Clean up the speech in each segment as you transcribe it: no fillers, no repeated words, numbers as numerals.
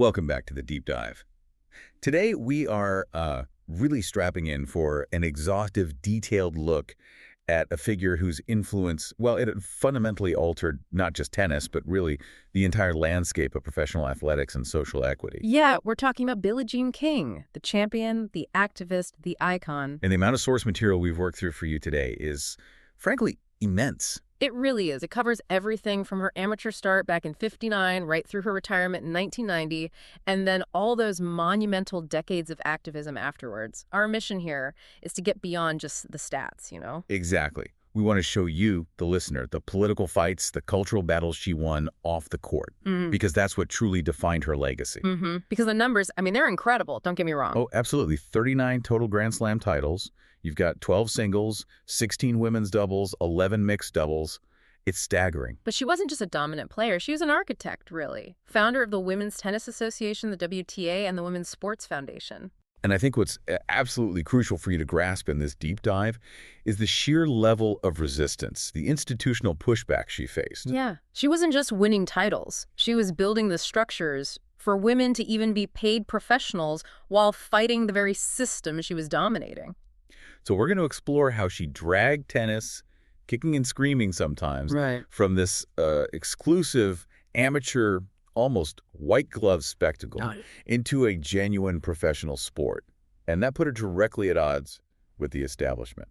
Welcome back to the Deep Dive. Today we are really strapping in for an exhaustive, detailed look at a figure whose influence, well, it fundamentally altered not just tennis, but really the entire landscape of professional athletics and social equity. Yeah, we're talking about Billie Jean King, the champion, the activist, the icon. And the amount of source material we've worked through for you today is, frankly, immense. It really is. It covers everything from her amateur start back in '59 right through her retirement in 1990, and then all those monumental decades of activism afterwards. Our mission here is to get beyond just the stats, you know? Exactly. We want to show you, the listener, the political fights, the cultural battles she won off the court, because that's what truly defined her legacy. Because the numbers, I mean, they're incredible, don't get me wrong. Oh, absolutely. 39 total Grand Slam titles. You've got 12 singles, 16 women's doubles, 11 mixed doubles. It's staggering. But she wasn't just a dominant player. She was an architect, really. Founder of the Women's Tennis Association, the WTA, and the Women's Sports Foundation. And I think what's absolutely crucial for you to grasp in this deep dive is the sheer level of resistance, the institutional pushback she faced. Yeah. She wasn't just winning titles. She was building the structures for women to even be paid professionals while fighting the very system she was dominating. So we're going to explore how she dragged tennis, kicking and screaming sometimes, from this exclusive amateur, almost white glove spectacle into a genuine professional sport. And that put her directly at odds with the establishment.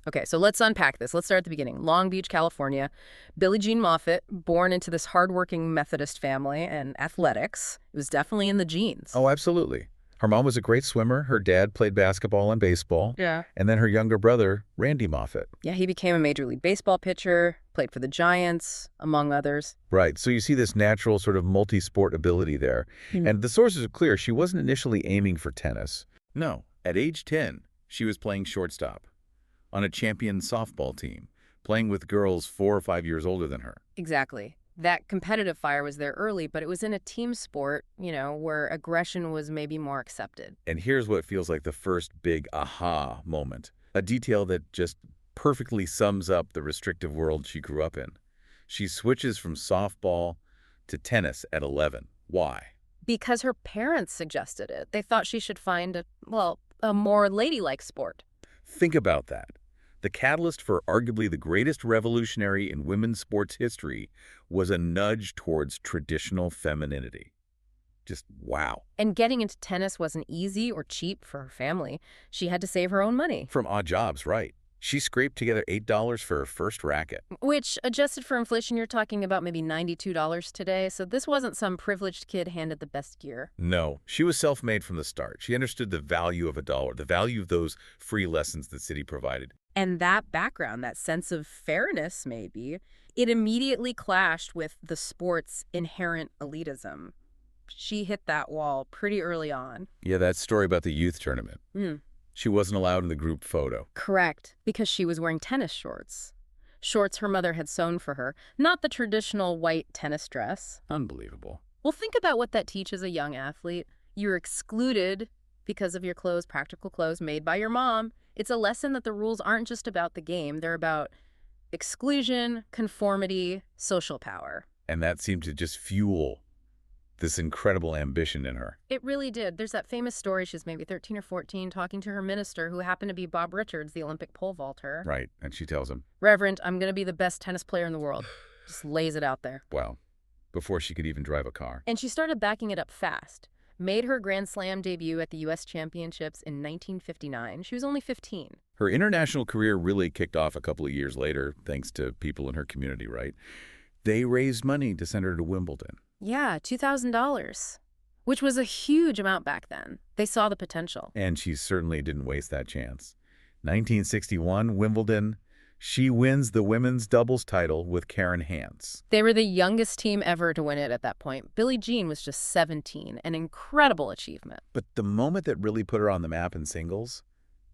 Okay, so let's unpack this. Let's start at the beginning. Long Beach, California. Billie Jean Moffitt, born into this hardworking Methodist family and athletics. It was definitely in the genes. Oh, absolutely. Her mom was a great swimmer. Her dad played basketball and baseball. Yeah. And then her younger brother, Randy Moffitt. Yeah, he became a Major League Baseball pitcher, played for the Giants, among others. Right. So you see this natural sort of multi-sport ability there. And the sources are clear. She wasn't initially aiming for tennis. No. At age 10, she was playing shortstop on a champion softball team, playing with girls 4 or 5 years older than her. Exactly. That competitive fire was there early, but it was in a team sport, you know, where aggression was maybe more accepted. And here's what feels like the first big aha moment, a detail that just perfectly sums up the restrictive world she grew up in. She switches from softball to tennis at 11. Why? Because her parents suggested it. They thought she should find a more ladylike sport. Think about that. The catalyst for arguably the greatest revolutionary in women's sports history was a nudge towards traditional femininity. Just wow. And getting into tennis wasn't easy or cheap for her family. She had to save her own money. From odd jobs, right. She scraped together $8 for her first racket. Which, adjusted for inflation, you're talking about maybe $92 today. So this wasn't some privileged kid handed the best gear. No, she was self-made from the start. She understood the value of a dollar, the value of those free lessons the city provided. And that background, that sense of fairness, maybe, it immediately clashed with the sport's inherent elitism. She hit that wall pretty early on. Yeah, that story about the youth tournament. She wasn't allowed in the group photo. Correct, because she was wearing tennis shorts. Shorts her mother had sewn for her, not the traditional white tennis dress. Unbelievable. Well, think about what that teaches a young athlete. You're excluded because of your clothes, practical clothes made by your mom. It's a lesson that the rules aren't just about the game. They're about exclusion, conformity, social power. And that seemed to just fuel this incredible ambition in her. It really did. There's that famous story. She's maybe 13 or 14, talking to her minister, who happened to be Bob Richards, the Olympic pole vaulter. Right. And she tells him, Reverend, I'm going to be the best tennis player in the world. Just lays it out there. wow, before she could even drive a car. And she started backing it up fast. Made her Grand Slam debut at the U.S. Championships in 1959. She was only 15. Her international career really kicked off a couple of years later, thanks to people in her community, right? They raised money to send her to Wimbledon. Yeah, $2,000, which was a huge amount back then. They saw the potential. And she certainly didn't waste that chance. 1961, Wimbledon. She wins the women's doubles title with Karen Hance. They were the youngest team ever to win it at that point. Billie Jean was just 17, an incredible achievement. But the moment that really put her on the map in singles,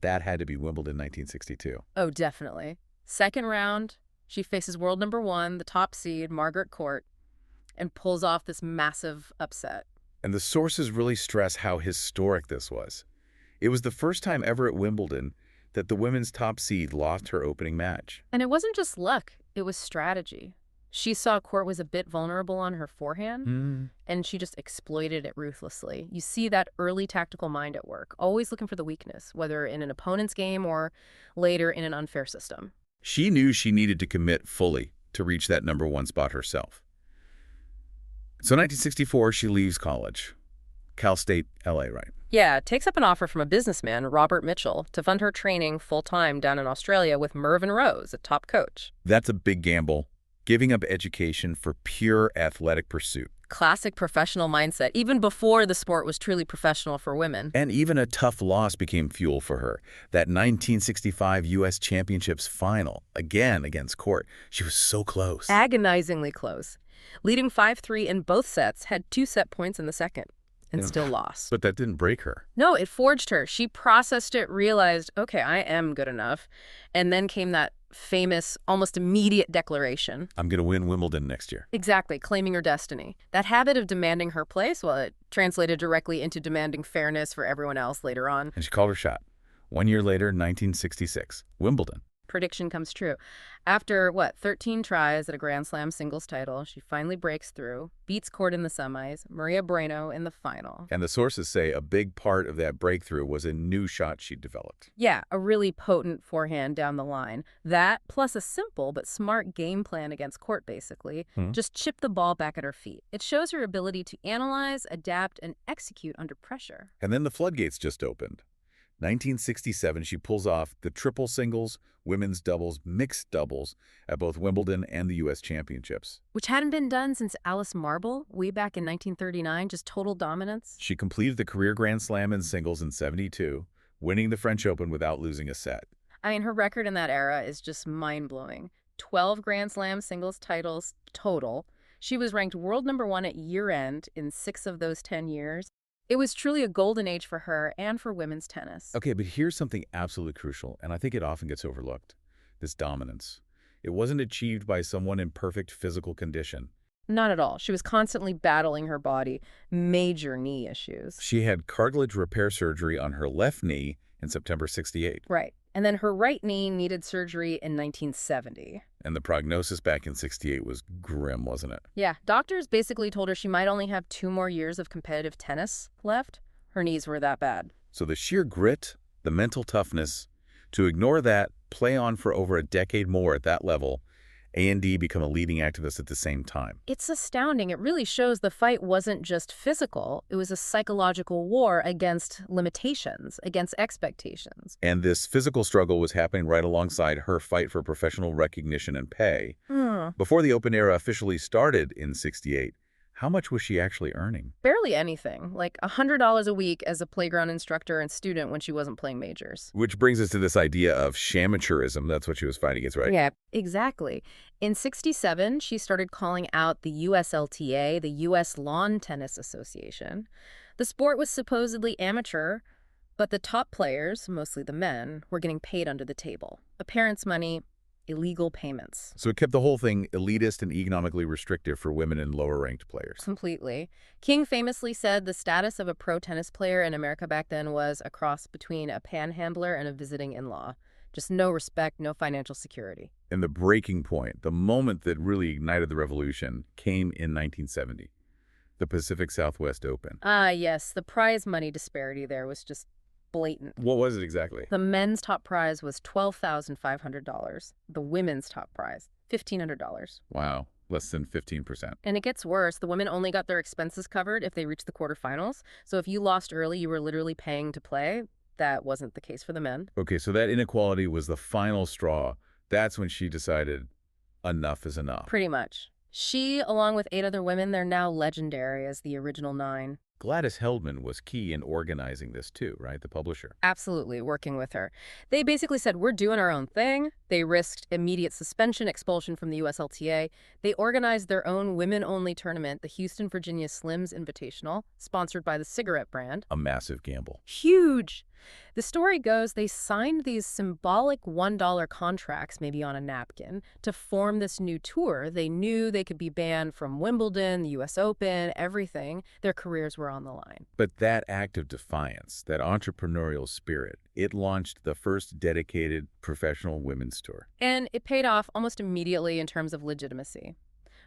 that had to be Wimbledon 1962. Oh, definitely. Second round, she faces world number 1, the top seed, Margaret, and pulls off this massive upset. And the sources really stress how historic this was. It was the first time ever at Wimbledon that the women's top seed lost her opening match. And it wasn't just luck, it was strategy. She saw court was a bit vulnerable on her forehand, and she just exploited it ruthlessly. You see that early tactical mind at work, always looking for the weakness, whether in an opponent's game or later in an unfair system. She knew she needed to commit fully to reach that #1 spot herself. So 1964, she leaves college. Cal State, LA, right? Yeah, takes up an offer from a businessman, Robert Mitchell, to fund her training full-time down in Australia with Mervyn Rose, a top coach. That's a big gamble, giving up education for pure athletic pursuit. Classic professional mindset, even before the sport was truly professional for women. And even a tough loss became fuel for her. That 1965 U.S. Championships final, again against Court. She was so close. Agonizingly close. Leading 5-3 in both sets, had 2 set points in the second, and still lost. But that didn't break her. No, it forged her. She processed it, realized, okay, I am good enough. And then came that famous, almost immediate declaration. I'm going to win Wimbledon next year. Exactly, claiming her destiny. That habit of demanding her place, well, it translated directly into demanding fairness for everyone else later on. And she called her shot. 1 year later, 1966, Wimbledon. Prediction comes true. After, 13 tries at a Grand Slam singles title, she finally breaks through, beats Court in the semis, Maria Bueno in the final. And the sources say a big part of that breakthrough was a new shot she'd developed. Yeah, a really potent forehand down the line. That, plus a simple but smart game plan against Court, basically, just chip the ball back at her feet. It shows her ability to analyze, adapt, and execute under pressure. And then the floodgates just opened. 1967, she pulls off the triple singles, women's doubles, mixed doubles at both Wimbledon and the U.S. Championships. Which hadn't been done since Alice Marble, way back in 1939, just total dominance. She completed the career Grand Slam in singles in '72, winning the French Open without losing a set. I mean, her record in that era is just mind-blowing. 12 Grand Slam singles titles total. She was ranked world #1 at year-end in 6 of those 10 years. It was truly a golden age for her and for women's tennis. Okay, but here's something absolutely crucial, and I think it often gets overlooked. This dominance. It wasn't achieved by someone in perfect physical condition. Not at all. She was constantly battling her body, major knee issues. She had cartilage repair surgery on her left knee in September '68. Right. And then her right knee needed surgery in 1970. And the prognosis back in '68 was grim, wasn't it? Yeah. Doctors basically told her she might only have 2 more years of competitive tennis left. Her knees were that bad. So the sheer grit, the mental toughness, to ignore that, play on for over a decade more at that level, A&D become a leading activist at the same time. It's astounding. It really shows the fight wasn't just physical. It was a psychological war against limitations, against expectations. And this physical struggle was happening right alongside her fight for professional recognition and pay. Before the Open era officially started in '68, how much was she actually earning? Barely anything, like $100 a week as a playground instructor and student when she wasn't playing majors. Which brings us to this idea of shamateurism. That's what she was fighting against, right? Yeah, exactly. In '67, she started calling out the USLTA, the U.S. Lawn Tennis Association. The sport was supposedly amateur, but the top players, mostly the men, were getting paid under the table. A parent's money, illegal payments. So it kept the whole thing elitist and economically restrictive for women and lower-ranked players. Completely. King famously said the status of a pro tennis player in America back then was a cross between a panhandler and a visiting in-law. Just no respect, no financial security. And the breaking point, the moment that really ignited the revolution, came in 1970. The Pacific Southwest Open. Yes. The prize money disparity there was just blatant. What was it exactly? The men's top prize was $12,500. The women's top prize, $1,500. Wow. Less than 15%. And it gets worse. The women only got their expenses covered if they reached the quarterfinals. So if you lost early, you were literally paying to play. That wasn't the case for the men. Okay, so that inequality was the final straw. That's when she decided enough is enough. Pretty much. She, along with 8 other women, they're now legendary as the original 9. Gladys Heldman was key in organizing this too, right? The publisher. Absolutely, working with her. They basically said, we're doing our own thing. They risked immediate suspension, expulsion from the USLTA. They organized their own women-only tournament, the Houston, Virginia Slims Invitational, sponsored by the cigarette brand. A massive gamble. Huge. The story goes they signed these symbolic $1 contracts, maybe on a napkin, to form this new tour. They knew they could be banned from Wimbledon, the U.S. Open, everything. Their careers were on the line. But that act of defiance, that entrepreneurial spirit, it launched the first dedicated professional women's tour. And it paid off almost immediately in terms of legitimacy.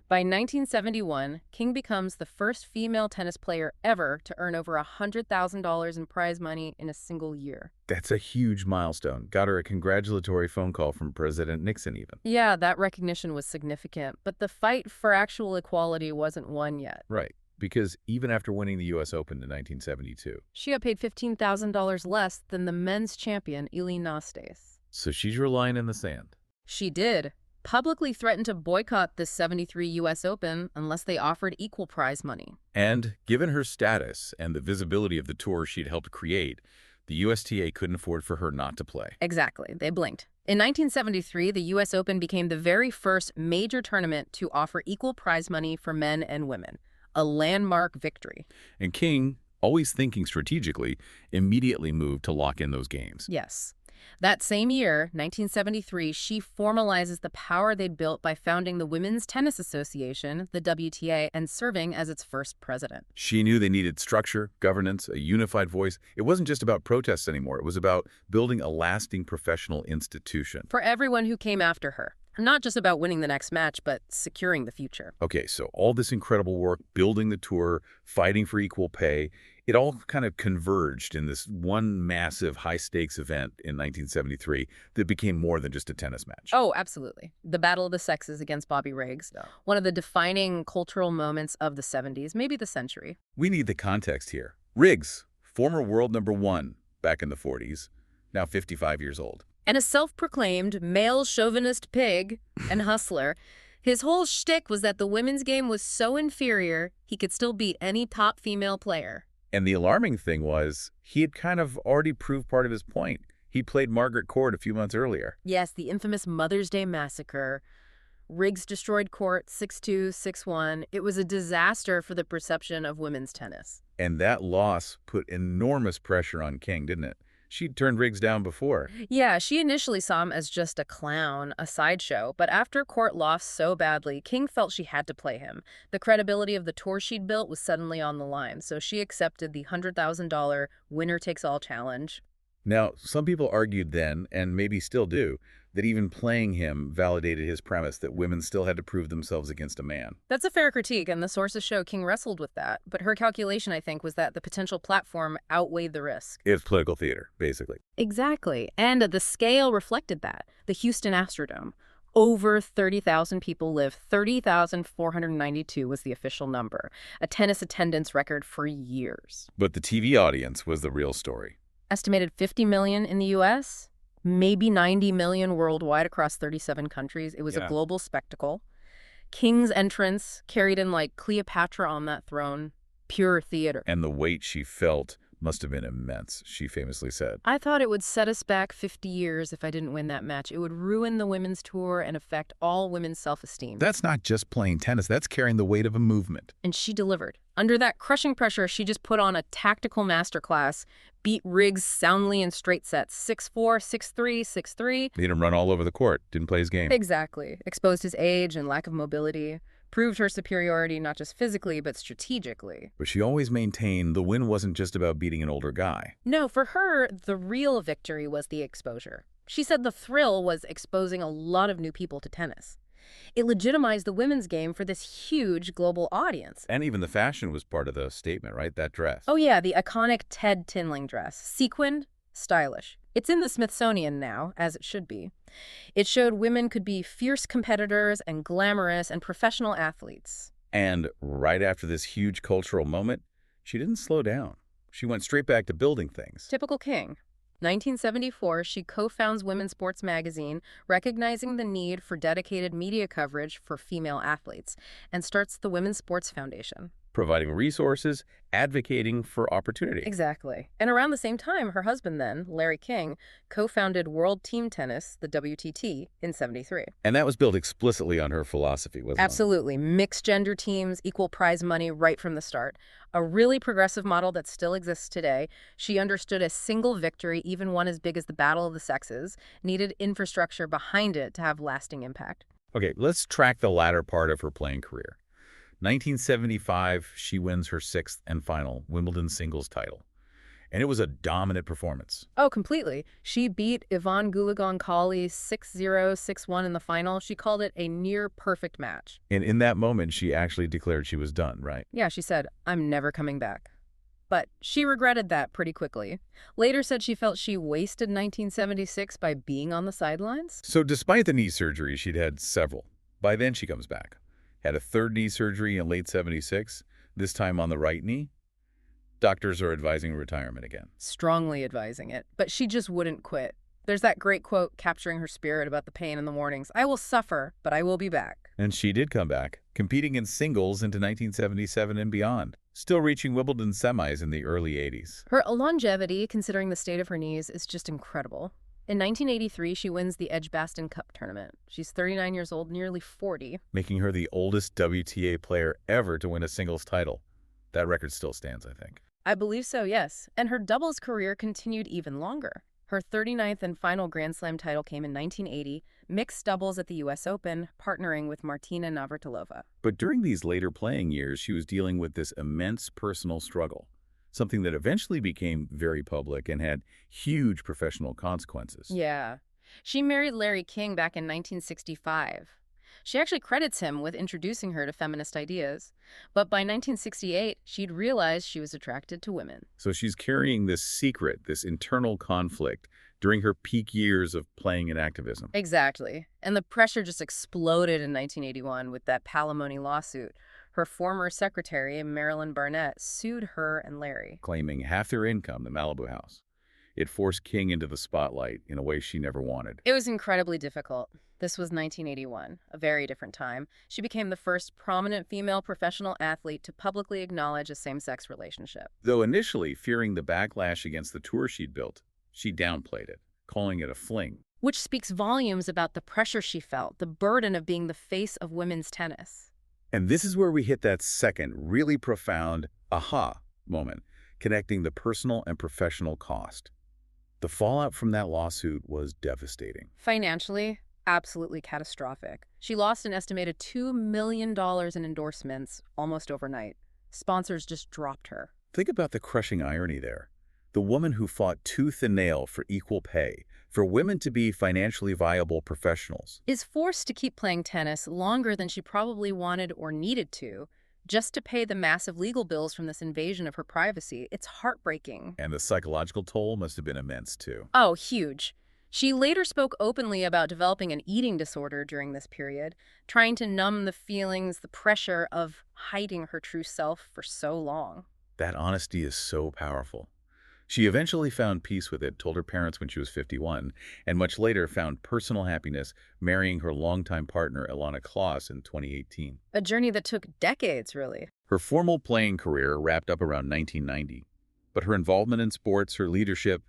By 1971, King becomes the first female tennis player ever to earn over $100,000 in prize money in a single year. That's a huge milestone. Got her a congratulatory phone call from President Nixon even. Yeah, that recognition was significant, but the fight for actual equality wasn't won yet. Right, because even after winning the U.S. Open in 1972, she got paid $15,000 less than the men's champion, Ilie Nastas. So she's your line in the sand. She did. Publicly threatened to boycott this 73 U.S. Open unless they offered equal prize money. And given her status and the visibility of the tour she'd helped create, the USTA couldn't afford for her not to play. Exactly. They blinked. In 1973, the U.S. Open became the very first major tournament to offer equal prize money for men and women, a landmark victory. And King, always thinking strategically, immediately moved to lock in those games. Yes. That same year, 1973, she formalizes the power they'd built by founding the Women's Tennis Association, the WTA, and serving as its first president. She knew they needed structure, governance, a unified voice. It wasn't just about protests anymore. It was about building a lasting professional institution. For everyone who came after her. Not just about winning the next match, but securing the future. Okay, so all this incredible work, building the tour, fighting for equal pay, it all kind of converged in this one massive high-stakes event in 1973 that became more than just a tennis match. Oh, absolutely. The Battle of the Sexes against Bobby Riggs. Yeah. One of the defining cultural moments of the 70s, maybe the century. We need the context here. Riggs, former world #1 back in the 40s, now 55 years old. And a self-proclaimed male chauvinist pig and hustler, his whole shtick was that the women's game was so inferior, he could still beat any top female player. And the alarming thing was, he had kind of already proved part of his point. He played Margaret Court a few months earlier. Yes, the infamous Mother's Day Massacre. Riggs destroyed Court 6-2, 6-1. It was a disaster for the perception of women's tennis. And that loss put enormous pressure on King, didn't it? She'd turned Riggs down before. Yeah, she initially saw him as just a clown, a sideshow, but after Court lost so badly, King felt she had to play him. The credibility of the tour she'd built was suddenly on the line, so she accepted the $100,000 winner-takes-all challenge. Now, some people argued then, and maybe still do, that even playing him validated his premise that women still had to prove themselves against a man. That's a fair critique, and the sources show King wrestled with that. But her calculation, I think, was that the potential platform outweighed the risk. It's political theater, basically. Exactly. And the scale reflected that. The Houston Astrodome. Over 30,000 people live. 30,492 was the official number. A tennis attendance record for years. But the TV audience was the real story. Estimated 50 million in the U.S., maybe 90 million worldwide across 37 countries. It was a global spectacle. King's entrance carried in like Cleopatra on that throne. Pure theater. And the weight she felt must have been immense, she famously said. I thought it would set us back 50 years if I didn't win that match. It would ruin the women's tour and affect all women's self-esteem. That's not just playing tennis. That's carrying the weight of a movement. And she delivered. Under that crushing pressure, she just put on a tactical masterclass, beat Riggs soundly in straight sets, 6-4, 6-3, 6-3. Made him run all over the court, didn't play his game. Exactly. Exposed his age and lack of mobility. Proved her superiority not just physically, but strategically. But she always maintained the win wasn't just about beating an older guy. No, for her, the real victory was the exposure. She said the thrill was exposing a lot of new people to tennis. It legitimized the women's game for this huge global audience. And even the fashion was part of the statement, right? That dress. Oh yeah, the iconic Ted Tinling dress. Sequined, stylish. It's in the Smithsonian now, as it should be. It showed women could be fierce competitors and glamorous and professional athletes. And right after this huge cultural moment, she didn't slow down. She went straight back to building things. Typical King. 1974, she co-founds Women's Sports Magazine, recognizing the need for dedicated media coverage for female athletes, and starts the Women's Sports Foundation. Providing resources, advocating for opportunity. Exactly. And around the same time, her husband then, Larry King, co-founded World Team Tennis, the WTT, in '73. And that was built explicitly on her philosophy, wasn't it? Absolutely. Mixed gender teams, equal prize money right from the start. A really progressive model that still exists today. She understood a single victory, even one as big as the Battle of the Sexes, needed infrastructure behind it to have lasting impact. Okay, let's track the latter part of her playing career. 1975, she wins her 6th and final Wimbledon singles title. And it was a dominant performance. Oh, completely. She beat Yvonne Goolagong-Cawley 6-0, 6-1 in the final. She called it a near-perfect match. And in that moment, she actually declared she was done, right? Yeah, she said, "I'm never coming back." But she regretted that pretty quickly. Later said she felt she wasted 1976 by being on the sidelines. So despite the knee surgery, she'd had several. By then, she comes back. Had a third knee surgery in late 76, this time on the right knee. Doctors are advising retirement again. Strongly advising it. But she just wouldn't quit. There's that great quote capturing her spirit about the pain in the mornings. "I will suffer, but I will be back." And she did come back, competing in singles into 1977 and beyond, still reaching Wimbledon semis in the early 80s. Her longevity, considering the state of her knees, is just incredible. In 1983, she wins the Edgbaston Cup tournament. She's 39 years old, nearly 40. Making her the oldest WTA player ever to win a singles title. That record still stands, I think. I believe so, yes. And her doubles career continued even longer. Her 39th and final Grand Slam title came in 1980, mixed doubles at the U.S. Open, partnering with Martina Navratilova. But during these later playing years, she was dealing with this immense personal struggle, something that eventually became very public and had huge professional consequences. Yeah. She married Larry King back in 1965. She actually credits him with introducing her to feminist ideas. But by 1968, she'd realized she was attracted to women. So she's carrying this secret, this internal conflict, during her peak years of playing in activism. Exactly. And the pressure just exploded in 1981 with that palimony lawsuit. Her former secretary, Marilyn Barnett, sued her and Larry, Claiming half their income, the Malibu house. It forced King into the spotlight in a way she never wanted. It was incredibly difficult. This was 1981, a very different time. She became the first prominent female professional athlete to publicly acknowledge a same-sex relationship. Though initially fearing the backlash against the tour she'd built, she downplayed it, calling it a fling. Which speaks volumes about the pressure she felt, the burden of being the face of women's tennis. And this is where we hit that second, really profound aha moment, connecting the personal and professional cost. The fallout from that lawsuit was devastating. Financially, absolutely catastrophic. She lost an estimated $2 million in endorsements almost overnight. Sponsors just dropped her. Think about the crushing irony there. The woman who fought tooth and nail for equal pay, for women to be financially viable professionals, is forced to keep playing tennis longer than she probably wanted or needed to, just to pay the massive legal bills from this invasion of her privacy. It's heartbreaking. and the psychological toll must have been immense too. Oh, huge. She later spoke openly about developing an eating disorder during this period, trying to numb the feelings, the pressure of hiding her true self for so long. That honesty is so powerful. She eventually found peace with it, told her parents when she was 51, and much later found personal happiness marrying her longtime partner, Ilana Kloss, in 2018. A journey that took decades, really. Her formal playing career wrapped up around 1990, but her involvement in sports, her leadership,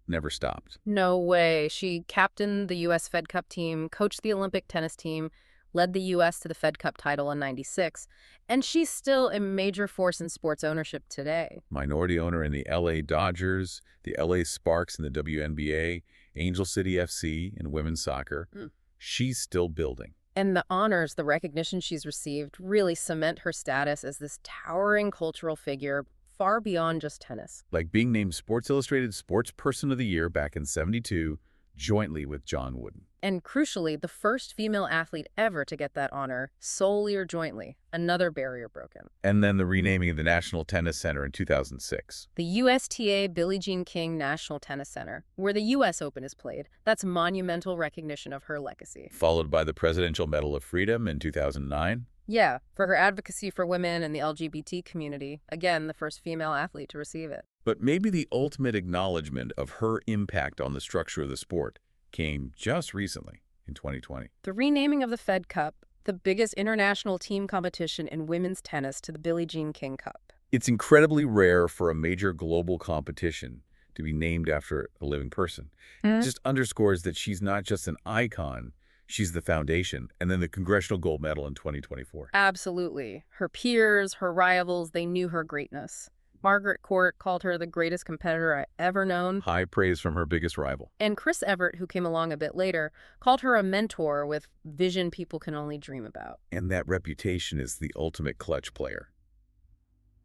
never stopped. No way. She captained the U.S. Fed Cup team, coached the Olympic tennis team, led the U.S. to the Fed Cup title in '96, and she's still a major force in sports ownership today. Minority owner in the L.A. Dodgers, the L.A. Sparks in the WNBA, Angel City FC in women's soccer. She's still building. And the honors, the recognition she's received really cement her status as this towering cultural figure far beyond just tennis. Like being named Sports Illustrated Sportsperson of the Year back in '72, jointly with John Wooden. And crucially, the first female athlete ever to get that honor, solely or jointly, another barrier broken. And then the renaming of the National Tennis Center in 2006. The USTA Billie Jean King National Tennis Center, where the U.S. Open is played, that's monumental recognition of her legacy. Followed by the Presidential Medal of Freedom in 2009. Yeah, for her advocacy for women and the LGBT community, again, the first female athlete to receive it. But maybe the ultimate acknowledgement of her impact on the structure of the sport came just recently, in 2020. The renaming of the Fed Cup, the biggest international team competition in women's tennis, to the Billie Jean King Cup. It's incredibly rare for a major global competition to be named after a living person. It just underscores that she's not just an icon, she's the foundation. And then the Congressional Gold Medal in 2024. Absolutely. Her peers, her rivals, they knew her greatness. Margaret Court called her the greatest competitor I've ever known. High praise from her biggest rival. And Chris Evert, who came along a bit later, called her a mentor with vision people can only dream about. And that reputation is the ultimate clutch player.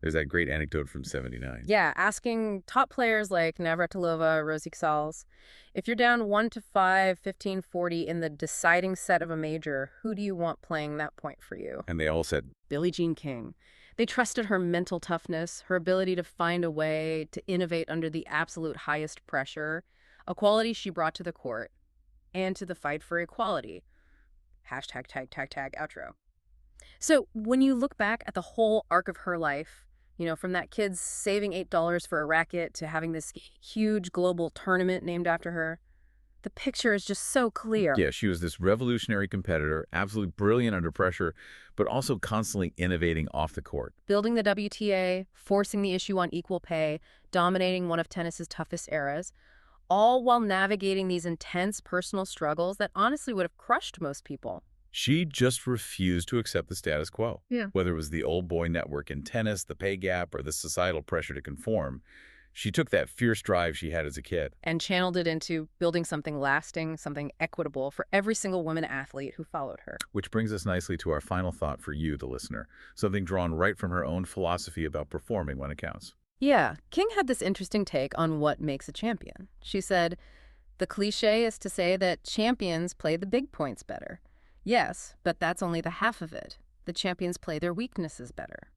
There's that great anecdote from '79. Yeah, asking top players like Navratilova, Rosie Casals, if you're down 1-5, 15-40 in the deciding set of a major, who do you want playing that point for you? And they all said, Billie Jean King. They trusted her mental toughness, her ability to find a way to innovate under the absolute highest pressure, a quality she brought to the court and to the fight for equality. Hashtag tag tag tag outro. So when you look back at the whole arc of her life, from that kid's saving $8 for a racket to having this huge global tournament named after her, the picture is just so clear. yeah, she was this revolutionary competitor, absolutely brilliant under pressure, but also constantly innovating off the court. Building the WTA, forcing the issue on equal pay, dominating one of tennis's toughest eras, all while navigating these intense personal struggles that honestly would have crushed most people. She just refused to accept the status quo. Yeah. Whether it was the old boy network in tennis, the pay gap, or the societal pressure to conform, she took that fierce drive she had as a kid. And channeled it into building something lasting, something equitable for every single woman athlete who followed her. Which brings us nicely to our final thought for you, the listener, something drawn right from her own philosophy about performing when it counts. Yeah, King had this interesting take on what makes a champion. She said, the cliche is to say that champions play the big points better. Yes, but that's only the half of it. The champions play their weaknesses better.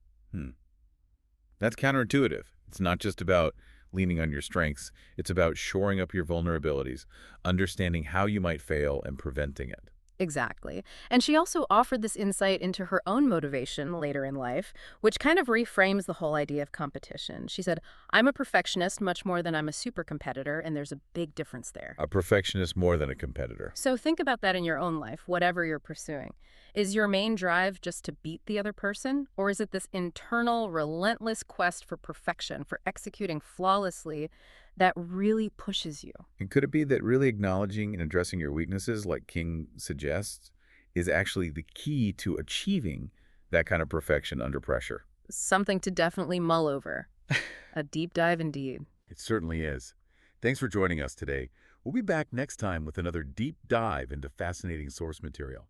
That's counterintuitive. It's not just about leaning on your strengths. It's about shoring up your vulnerabilities, understanding how you might fail and preventing it. Exactly. And she also offered this insight into her own motivation later in life, which kind of reframes the whole idea of competition. She said, I'm a perfectionist much more than I'm a super competitor, and there's a big difference there. A perfectionist more than a competitor. So think about that in your own life, whatever you're pursuing. Is your main drive just to beat the other person? Or is it this internal, relentless quest for perfection, for executing flawlessly, that really pushes you? And could it be that really acknowledging and addressing your weaknesses, like King suggests, is actually the key to achieving that kind of perfection under pressure? Something to definitely mull over. A deep dive indeed. It certainly is. Thanks for joining us today. We'll be back next time with another deep dive into fascinating source material.